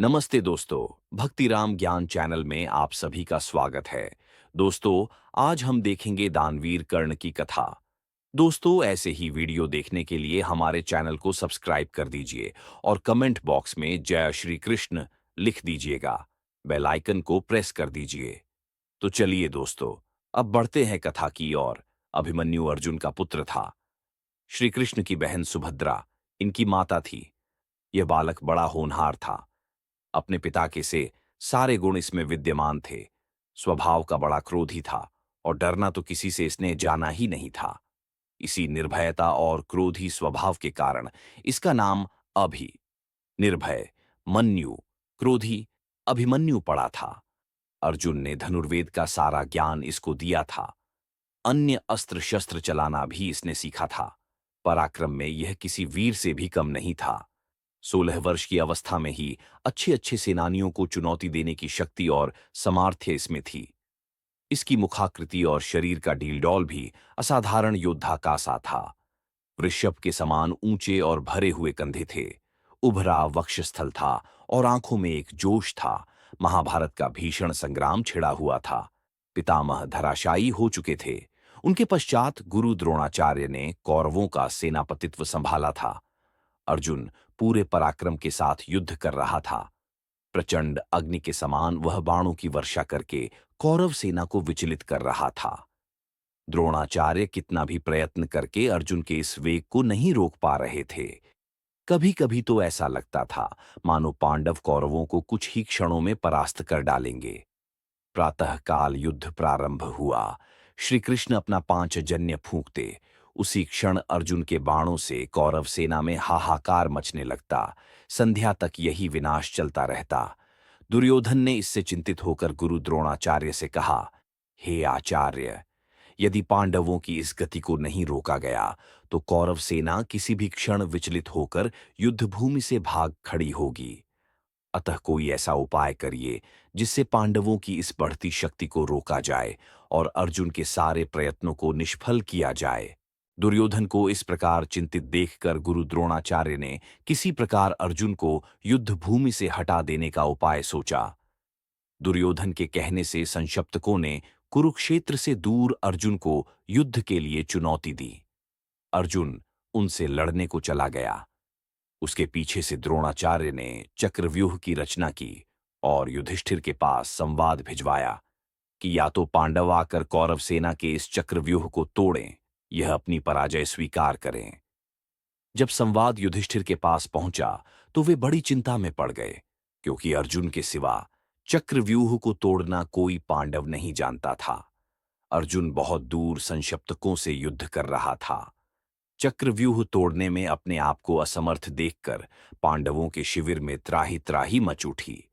नमस्ते दोस्तों, भक्तिराम ज्ञान चैनल में आप सभी का स्वागत है। दोस्तों, आज हम देखेंगे दानवीर कर्ण की कथा। दोस्तों, ऐसे ही वीडियो देखने के लिए हमारे चैनल को सब्सक्राइब कर दीजिए और कमेंट बॉक्स में जय श्री कृष्ण लिख दीजिएगा। बेल आइकन को प्रेस कर दीजिए। तो चलिए दोस्तों, अब बढ़ते हैं कथा की ओर। अभिमन्यु अर्जुन का पुत्र था। श्री कृष्ण की बहन सुभद्रा इनकी माता थी। यह बालक बड़ा होनहार था। अपने पिता के से सारे गुण इसमें विद्यमान थे। स्वभाव का बड़ा क्रोधी था और डरना तो किसी से इसने जाना ही नहीं था। इसी निर्भयता और क्रोधी स्वभाव के कारण इसका नाम अभि, निर्भय, मन्यु, क्रोधी, अभिमन्यु पड़ा था। अर्जुन ने धनुर्वेद का सारा ज्ञान इसको दिया था। अन्य अस्त्र शस्त्र चलाना भी इसने सीखा था। पराक्रम में यह किसी वीर से भी कम नहीं था। 16 वर्ष की अवस्था में ही अच्छे अच्छे सेनानियों को चुनौती देने की शक्ति और सामर्थ्य इसमें थी। इसकी मुखाकृति और शरीर का डीलडौल भी असाधारण योद्धा का सा था। वृषभ के समान ऊंचे और भरे हुए कंधे थे। उभरा वक्षस्थल था और आंखों में एक जोश था। महाभारत का भीषण संग्राम छिड़ा हुआ था। पितामह धराशायी हो चुके थे। उनके पश्चात गुरु द्रोणाचार्य ने कौरवों का सेनापतित्व संभाला था। अर्जुन पूरे पराक्रम के साथ युद्ध कर रहा था। प्रचंड अग्नि के समान वह बाणों की वर्षा करके कौरव सेना को विचलित कर रहा था। द्रोणाचार्य कितना भी प्रयत्न करके अर्जुन के इस वेग को नहीं रोक पा रहे थे। कभी कभी तो ऐसा लगता था मानो पांडव कौरवों को कुछ ही क्षणों में परास्त कर डालेंगे। प्रातःकाल युद्ध प्रारंभ हुआ। श्री कृष्ण अपना पांचजन्य फूंकते उसी क्षण अर्जुन के बाणों से कौरव सेना में हाहाकार मचने लगता। संध्या तक यही विनाश चलता रहता। दुर्योधन ने इससे चिंतित होकर गुरु द्रोणाचार्य से कहा, हे आचार्य, यदि पांडवों की इस गति को नहीं रोका गया तो कौरव सेना किसी भी क्षण विचलित होकर युद्धभूमि से भाग खड़ी होगी। अतः कोई ऐसा उपाय करिए जिससे पांडवों की इस बढ़ती शक्ति को रोका जाए और अर्जुन के सारे प्रयत्नों को निष्फल किया जाए। दुर्योधन को इस प्रकार चिंतित देखकर गुरु द्रोणाचार्य ने किसी प्रकार अर्जुन को युद्ध भूमि से हटा देने का उपाय सोचा। दुर्योधन के कहने से संशप्तकों ने कुरुक्षेत्र से दूर अर्जुन को युद्ध के लिए चुनौती दी। अर्जुन उनसे लड़ने को चला गया। उसके पीछे से द्रोणाचार्य ने चक्रव्यूह की रचना की और युधिष्ठिर के पास संवाद भिजवाया कि या तो पांडव आकर कौरव सेना के इस चक्रव्यूह को तोड़ें, यह अपनी पराजय स्वीकार करें। जब संवाद युधिष्ठिर के पास पहुंचा तो वे बड़ी चिंता में पड़ गए, क्योंकि अर्जुन के सिवा चक्रव्यूह को तोड़ना कोई पांडव नहीं जानता था। अर्जुन बहुत दूर संशप्तकों से युद्ध कर रहा था। चक्रव्यूह तोड़ने में अपने आप को असमर्थ देखकर पांडवों के शिविर में त्राही त्राही मच उठी।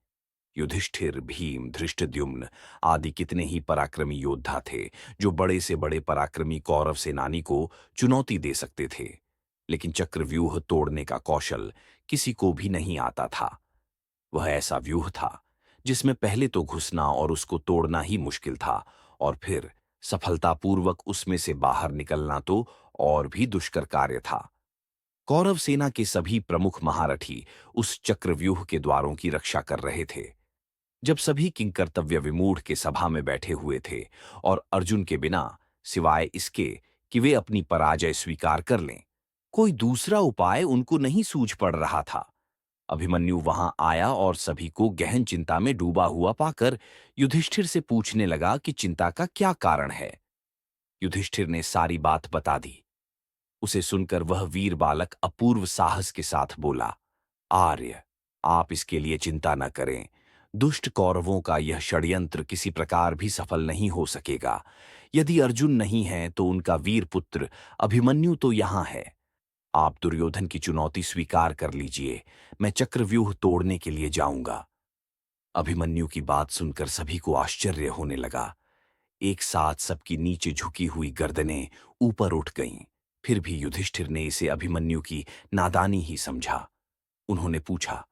युधिष्ठिर, भीम, धृष्टद्युम्न आदि कितने ही पराक्रमी योद्धा थे जो बड़े से बड़े पराक्रमी कौरव सेनानी को चुनौती दे सकते थे, लेकिन चक्रव्यूह तोड़ने का कौशल किसी को भी नहीं आता था। वह ऐसा व्यूह था जिसमें पहले तो घुसना और उसको तोड़ना ही मुश्किल था, और फिर सफलतापूर्वक उसमें से बाहर निकलना तो और भी दुष्कर कार्य था। कौरव सेना के सभी प्रमुख महारथी उस चक्रव्यूह के द्वारों की रक्षा कर रहे थे। जब सभी किंकर्तव्य विमूढ़ के सभा में बैठे हुए थे और अर्जुन के बिना, सिवाय इसके कि वे अपनी पराजय स्वीकार कर लें, कोई दूसरा उपाय उनको नहीं सूझ पड़ रहा था, अभिमन्यु वहां आया और सभी को गहन चिंता में डूबा हुआ पाकर युधिष्ठिर से पूछने लगा कि चिंता का क्या कारण है। युधिष्ठिर ने सारी बात बता दी। उसे सुनकर वह वीर बालक अपूर्व साहस के साथ बोला, आर्य, आप इसके लिए चिंता न करें। दुष्ट कौरवों का यह षड्यंत्र किसी प्रकार भी सफल नहीं हो सकेगा। यदि अर्जुन नहीं है तो उनका वीर पुत्र अभिमन्यु तो यहां है। आप दुर्योधन की चुनौती स्वीकार कर लीजिए, मैं चक्रव्यूह तोड़ने के लिए जाऊंगा। अभिमन्यु की बात सुनकर सभी को आश्चर्य होने लगा। एक साथ सबकी नीचे झुकी हुई गर्दनें ऊपर उठ गईं। फिर भी युधिष्ठिर ने इसे अभिमन्यु की नादानी ही समझा। उन्होंने पूछा,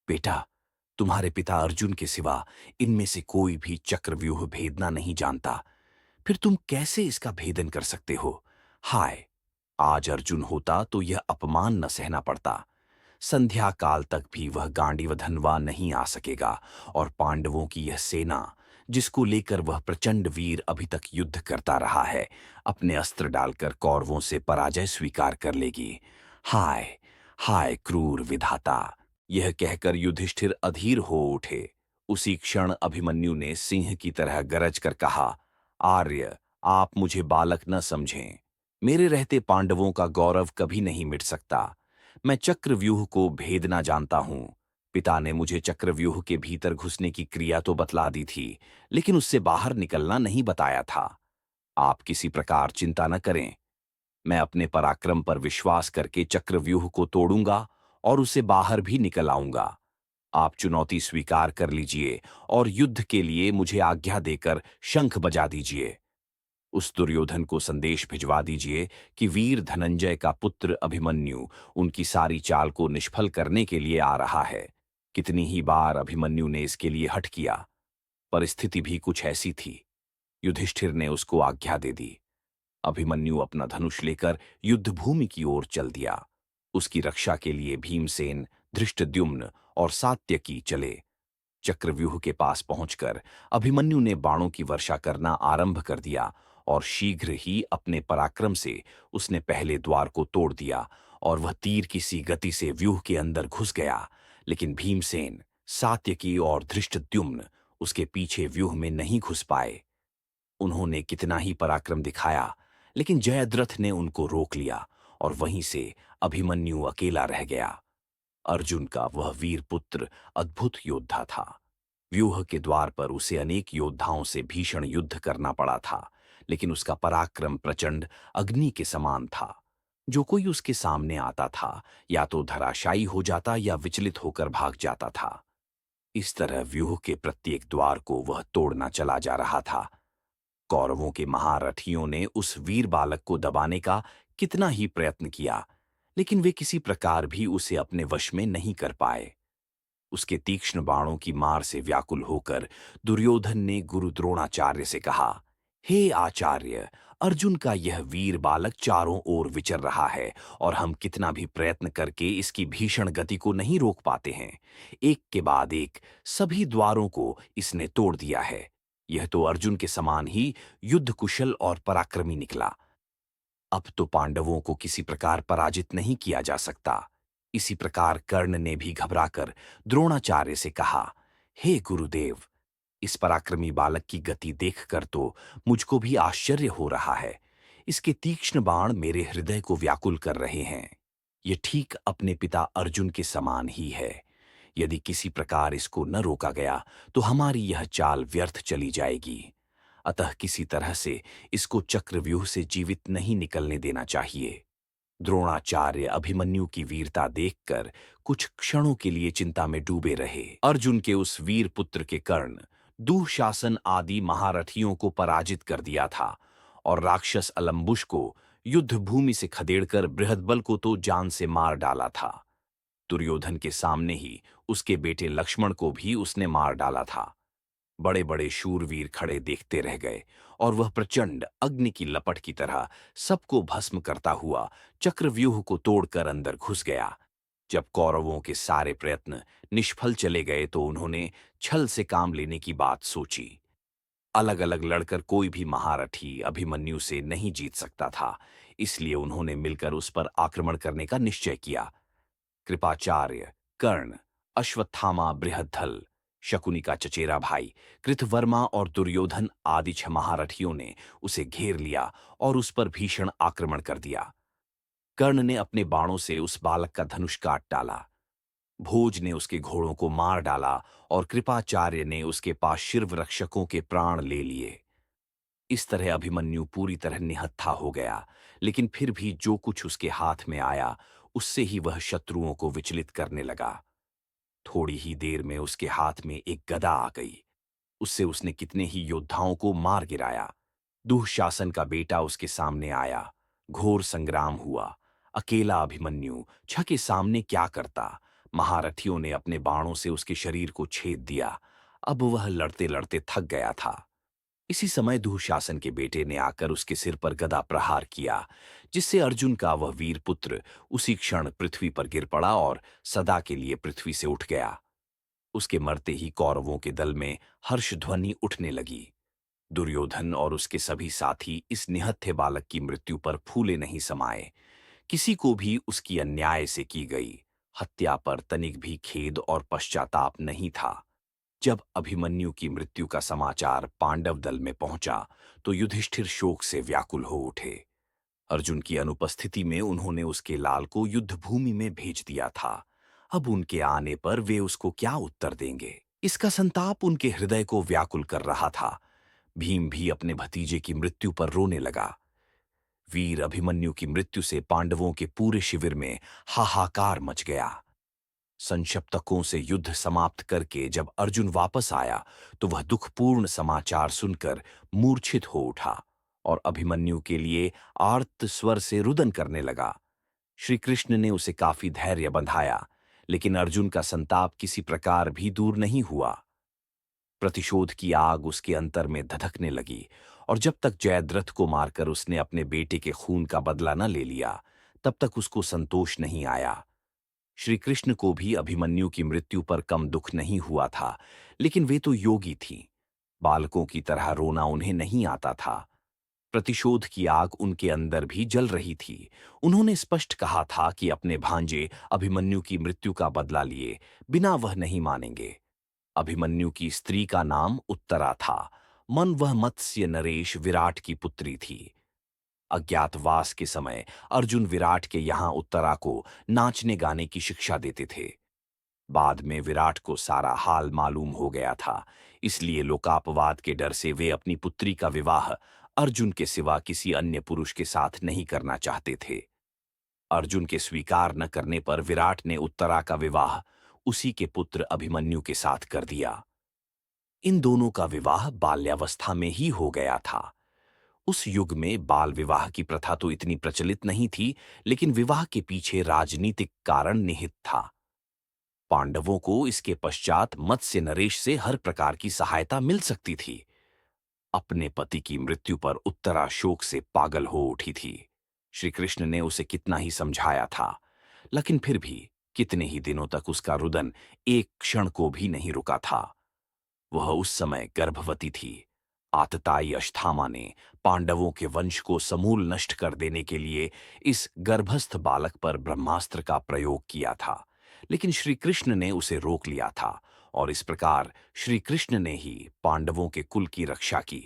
बेटा, तुम्हारे पिता अर्जुन के सिवा इनमें से कोई भी चक्रव्यूह भेदना नहीं जानता, फिर तुम कैसे इसका भेदन कर सकते हो? हाय, आज अर्जुन होता तो यह अपमान न सहना पड़ता। संध्या काल तक भी वह गांडीव धनवा नहीं आ सकेगा और पांडवों की यह सेना, जिसको लेकर वह प्रचंड वीर अभी तक युद्ध करता रहा है, अपने अस्त्र डालकर कौरवों से पराजय स्वीकार कर लेगी। हाय, हाय क्रूर विधाता! यह कहकर युधिष्ठिर अधीर हो उठे। उसी क्षण अभिमन्यु ने सिंह की तरह गरज कर कहा, आर्य, आप मुझे बालक न समझें। मेरे रहते पांडवों का गौरव कभी नहीं मिट सकता। मैं चक्रव्यूह को भेदना जानता हूं। पिता ने मुझे चक्रव्यूह के भीतर घुसने की क्रिया तो बतला दी थी, लेकिन उससे बाहर निकलना नहीं बताया था। आप किसी प्रकार चिंता न करें। मैं अपने पराक्रम पर विश्वास करके चक्रव्यूह को तोड़ूंगा और उसे बाहर भी निकल आऊंगा। आप चुनौती स्वीकार कर लीजिए और युद्ध के लिए मुझे आज्ञा देकर शंख बजा दीजिए। उस दुर्योधन को संदेश भिजवा दीजिए कि वीर धनंजय का पुत्र अभिमन्यु उनकी सारी चाल को निष्फल करने के लिए आ रहा है। कितनी ही बार अभिमन्यु ने इसके लिए हठ किया। परिस्थिति भी कुछ ऐसी थी। युधिष्ठिर ने उसको आज्ञा दे दी। अभिमन्यु अपना धनुष लेकर युद्ध भूमि की ओर चल दिया। उसकी रक्षा के लिए भीमसेन, धृष्टद्युम्न और सात्यकी चले। चक्रव्यूह के पास पहुंचकर अभिमन्यु ने बाणों की वर्षा करना आरंभ कर दिया और शीघ्र ही अपने पराक्रम से उसने पहले द्वार को तोड़ दिया और वह तीर की सी गति से व्यूह के अंदर घुस गया। लेकिन भीमसेन, सात्यकी और धृष्टद्युम्न उसके पीछे व्यूह में नहीं घुस पाए। उन्होंने कितना ही पराक्रम दिखाया, लेकिन जयद्रथ ने उनको रोक लिया और वहीं से अभिमन्यु अकेला रह गया। अर्जुन का वह वीर पुत्र अद्भुत योद्धा था। व्यूह के द्वार पर उसे अनेक योद्धाओं से भीषण युद्ध करना पड़ा था, लेकिन उसका पराक्रम प्रचंड अग्नि के समान था। जो कोई उसके सामने आता था, या तो धराशायी हो जाता या विचलित होकर भाग जाता था। इस तरह व्यूह के प्रत्येक द्वार को वह तोड़ना चला जा रहा था। कौरवों के महारथियों ने उस वीर बालक को दबाने का कितना ही प्रयत्न किया, लेकिन वे किसी प्रकार भी उसे अपने वश में नहीं कर पाए। उसके तीक्ष्ण बाणों की मार से व्याकुल होकर दुर्योधन ने गुरु द्रोणाचार्य से कहा, हे आचार्य, अर्जुन का यह वीर बालक चारों ओर विचर रहा है और हम कितना भी प्रयत्न करके इसकी भीषण गति को नहीं रोक पाते हैं। एक के बाद एक सभी द्वारों को इसने तोड़ दिया है। यह तो अर्जुन के समान ही युद्ध कुशल और पराक्रमी निकला। अब तो पांडवों को किसी प्रकार पराजित नहीं किया जा सकता। इसी प्रकार कर्ण ने भी घबराकर द्रोणाचार्य से कहा, हे गुरुदेव, इस पराक्रमी बालक की गति देखकर तो मुझको भी आश्चर्य हो रहा है। इसके तीक्ष्ण बाण मेरे हृदय को व्याकुल कर रहे हैं। ये ठीक अपने पिता अर्जुन के समान ही है। यदि किसी प्रकार इसको न रोका गया तो हमारी यह चाल व्यर्थ चली जाएगी। अतः किसी तरह से इसको चक्रव्यूह से जीवित नहीं निकलने देना चाहिए। द्रोणाचार्य अभिमन्यु की वीरता देखकर कुछ क्षणों के लिए चिंता में डूबे रहे। अर्जुन के उस वीर पुत्र के कर्ण दुःशासन आदि महारथियों को पराजित कर दिया था और राक्षस अलम्बुश को युद्ध भूमि से खदेड़कर बृहद्बल को तो जान से मार डाला था। दुर्योधन के सामने ही उसके बेटे लक्ष्मण को भी उसने मार डाला था। बड़े बड़े शूरवीर खड़े देखते रह गए और वह प्रचंड अग्नि की लपट की तरह सबको भस्म करता हुआ चक्रव्यूह को तोड़कर अंदर घुस गया। जब कौरवों के सारे प्रयत्न निष्फल चले गए तो उन्होंने छल से काम लेने की बात सोची। अलग अलग लड़कर कोई भी महारथी अभिमन्यु से नहीं जीत सकता था, इसलिए उन्होंने मिलकर उस पर आक्रमण करने का निश्चय किया। कृपाचार्य, कर्ण, अश्वत्थामा बृहद्दल, शकुनी का चचेरा भाई कृतवर्मा और दुर्योधन आदि 6 महारथियों ने उसे घेर लिया और उस पर भीषण आक्रमण कर दिया। कर्ण ने अपने बाणों से उस बालक का धनुष काट डाला। भोज ने उसके घोड़ों को मार डाला और कृपाचार्य ने उसके पास शिरवरक्षकों के प्राण ले लिए। इस तरह अभिमन्यु पूरी तरह निहत्था हो गया, लेकिन फिर भी जो कुछ उसके हाथ में आया उससे ही वह शत्रुओं को विचलित करने लगा। थोड़ी ही देर में उसके हाथ में एक गदा आ गई। उससे उसने कितने ही योद्धाओं को मार गिराया। दुःशासन का बेटा उसके सामने आया। घोर संग्राम हुआ। अकेला अभिमन्यु छ के सामने क्या करता। महारथियों ने अपने बाणों से उसके शरीर को छेद दिया। अब वह लड़ते लड़ते थक गया था। इसी समय दुःशासन के बेटे ने आकर उसके सिर पर गदा प्रहार किया, जिससे अर्जुन का वह वीर पुत्र उसी क्षण पृथ्वी पर गिर पड़ा और सदा के लिए पृथ्वी से उठ गया। उसके मरते ही कौरवों के दल में हर्ष ध्वनि उठने लगी। दुर्योधन और उसके सभी साथी इस निहत्थे बालक की मृत्यु पर फूले नहीं समाये। किसी को भी उसकी अन्याय से की गई हत्या पर तनिक भी खेद और पश्चाताप नहीं था। जब अभिमन्यु की मृत्यु का समाचार पांडव दल में पहुंचा तो युधिष्ठिर शोक से व्याकुल हो उठे। अर्जुन की अनुपस्थिति में उन्होंने उसके लाल को युद्ध भूमि में भेज दिया था। अब उनके आने पर वे उसको क्या उत्तर देंगे, इसका संताप उनके हृदय को व्याकुल कर रहा था। भीम भी अपने भतीजे की मृत्यु पर रोने लगा। वीर अभिमन्यु की मृत्यु से पांडवों के पूरे शिविर में हाहाकार मच गया। संशप्तकों से युद्ध समाप्त करके जब अर्जुन वापस आया तो वह दुखपूर्ण समाचार सुनकर मूर्छित हो उठा और अभिमन्यु के लिए आर्त स्वर से रुदन करने लगा। श्री कृष्ण ने उसे काफी धैर्य बंधाया, लेकिन अर्जुन का संताप किसी प्रकार भी दूर नहीं हुआ। प्रतिशोध की आग उसके अंतर में धधकने लगी और जब तक जयद्रथ को मारकर उसने अपने बेटे के खून का बदला न ले लिया, तब तक उसको संतोष नहीं आया। श्री कृष्ण को भी अभिमन्यु की मृत्यु पर कम दुख नहीं हुआ था, लेकिन वे तो योगी थीं। बालकों की तरह रोना उन्हें नहीं आता था। प्रतिशोध की आग उनके अंदर भी जल रही थी। उन्होंने स्पष्ट कहा था कि अपने भांजे अभिमन्यु की मृत्यु का बदला लिए बिना वह नहीं मानेंगे। अभिमन्यु की स्त्री का नाम उत्तरा था। मन वह मत्स्य नरेश विराट की पुत्री थी। अज्ञातवास के समय अर्जुन विराट के यहाँ उत्तरा को नाचने गाने की शिक्षा देते थे। बाद में विराट को सारा हाल मालूम हो गया था, इसलिए लोकापवाद के डर से वे अपनी पुत्री का विवाह अर्जुन के सिवा किसी अन्य पुरुष के साथ नहीं करना चाहते थे। अर्जुन के स्वीकार न करने पर विराट ने उत्तरा का विवाह उसी के पुत्र अभिमन्यु के साथ कर दिया। इन दोनों का विवाह बाल्यावस्था में ही हो गया था। उस युग में बाल विवाह की प्रथा तो इतनी प्रचलित नहीं थी, लेकिन विवाह के पीछे राजनीतिक कारण निहित था। पांडवों को इसके पश्चात मत्स्य नरेश से हर प्रकार की सहायता मिल सकती थी। अपने पति की मृत्यु पर उत्तरा शोक से पागल हो उठी थी। श्री कृष्ण ने उसे कितना ही समझाया था, लेकिन फिर भी कितने ही दिनों तक उसका रुदन एक क्षण को भी नहीं रुका था। वह उस समय गर्भवती थी। आतताई अश्वत्थामा ने पांडवों के वंश को समूल नष्ट कर देने के लिए इस गर्भस्थ बालक पर ब्रह्मास्त्र का प्रयोग किया था, लेकिन श्री कृष्ण ने उसे रोक लिया था और इस प्रकार श्री कृष्ण ने ही पांडवों के कुल की रक्षा की।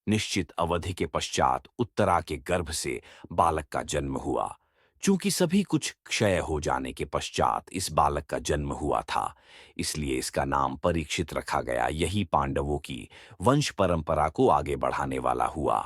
निश्चित अवधि के पश्चात उत्तरा के गर्भ से बालक का जन्म हुआ। चूंकि सभी कुछ क्षय हो जाने के पश्चात इस बालक का जन्म हुआ था, इसलिए इसका नाम परीक्षित रखा गया। यही पांडवों की वंश परंपरा को आगे बढ़ाने वाला हुआ।